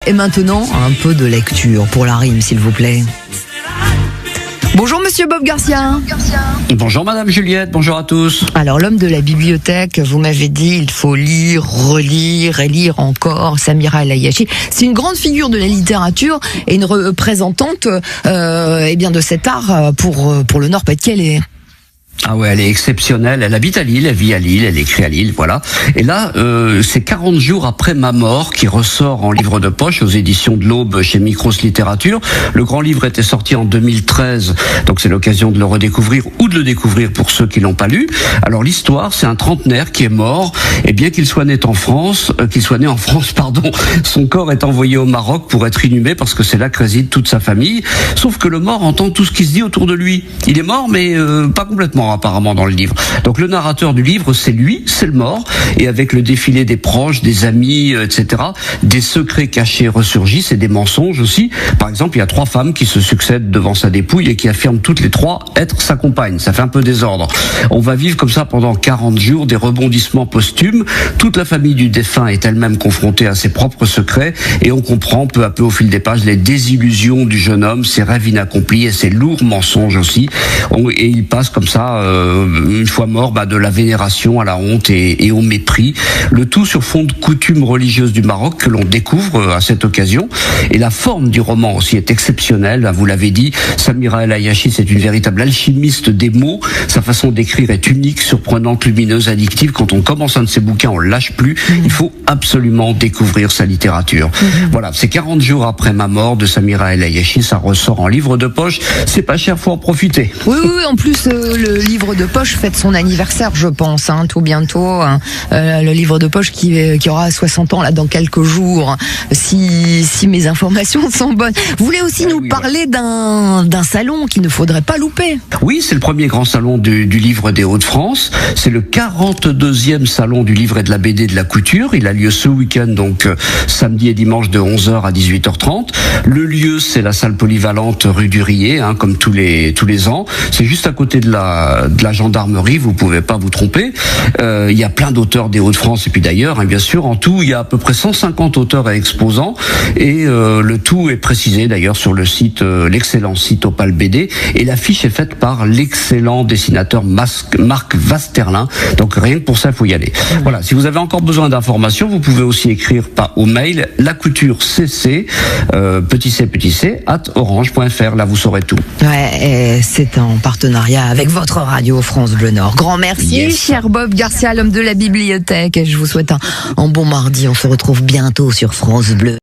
Et maintenant, un peu de lecture pour la rime, s'il vous plaît. Bonjour Monsieur Bob Garcia. Bonjour Madame Juliette, bonjour à tous. Alors l'homme de la bibliothèque, vous m'avez dit, il faut lire, relire et lire encore. Samira El Ayachi, c'est une grande figure de la littérature et une représentante de cet art pour le Nord-Pas-de-Calais. Ah ouais, elle est exceptionnelle, elle habite à Lille, elle vit à Lille, elle écrit à Lille, voilà. Et là, c'est 40 jours après ma mort qui ressort en livre de poche aux éditions de l'Aube chez Micros Littérature. Le grand livre était sorti en 2013, donc c'est l'occasion de le redécouvrir ou de le découvrir pour ceux qui l'ont pas lu. Alors l'histoire, c'est un trentenaire qui est mort, et bien qu'il soit né en France, son corps est envoyé au Maroc pour être inhumé parce que c'est là que réside toute sa famille. Sauf que le mort entend tout ce qui se dit autour de lui. Il est mort, mais pas complètement apparemment dans le livre. Donc le narrateur du livre, c'est lui, c'est le mort, et avec le défilé des proches, des amis, etc., des secrets cachés ressurgissent et des mensonges aussi. Par exemple, il y a 3 femmes qui se succèdent devant sa dépouille et qui affirment toutes les 3 être sa compagne. Ça fait un peu désordre. On va vivre comme ça pendant 40 jours, des rebondissements posthumes. Toute la famille du défunt est elle-même confrontée à ses propres secrets et on comprend peu à peu au fil des pages les désillusions du jeune homme, ses rêves inaccomplis et ses lourds mensonges aussi. Et il passe comme ça, une fois mort, de la vénération à la honte et au mépris. Le tout sur fond de coutumes religieuses du Maroc que l'on découvre à cette occasion. Et la forme du roman aussi est exceptionnelle. Vous l'avez dit, Samira El Ayachi, c'est une véritable alchimiste des mots. Sa façon d'écrire est unique, surprenante, lumineuse, addictive. Quand on commence un de ses bouquins, on lâche plus. Il faut absolument découvrir sa littérature. Voilà, c'est 40 jours après ma mort de Samira El Ayachi. Ça ressort en livre de poche. C'est pas cher, faut en profiter. Oui, en plus, le livre de poche fête son anniversaire, je pense, tout bientôt. Le livre de poche qui aura 60 ans là dans quelques jours, si mes informations sont bonnes. Vous voulez aussi nous parler d'un salon qu'il ne faudrait pas louper. Oui, c'est le premier grand salon du livre des Hauts-de-France. C'est le 42e salon du livre et de la BD de la couture. Il a lieu ce week-end, donc samedi et dimanche de 11h à 18h30. Le lieu, c'est la salle polyvalente rue du Riet, comme tous les ans. C'est juste à côté de la gendarmerie, vous pouvez pas vous tromper. Il y a plein d'auteurs des Hauts-de-France et puis d'ailleurs, bien sûr. En tout, il y a à peu près 150 auteurs et exposants et le tout est précisé d'ailleurs sur le site, l'excellent site Opal BD, et l'affiche est faite par l'excellent dessinateur Marc Vasterlin. Donc rien que pour ça, il faut y aller. Voilà. Si vous avez encore besoin d'informations, vous pouvez aussi écrire au mail lacouturecc @orange.fr. Là, vous saurez tout. Ouais, et c'est en partenariat avec votre radio France Bleu Nord. Grand merci, cher Bob Garcia, l'homme de la bibliothèque. Et je vous souhaite un bon mardi. On se retrouve bientôt sur France Bleu.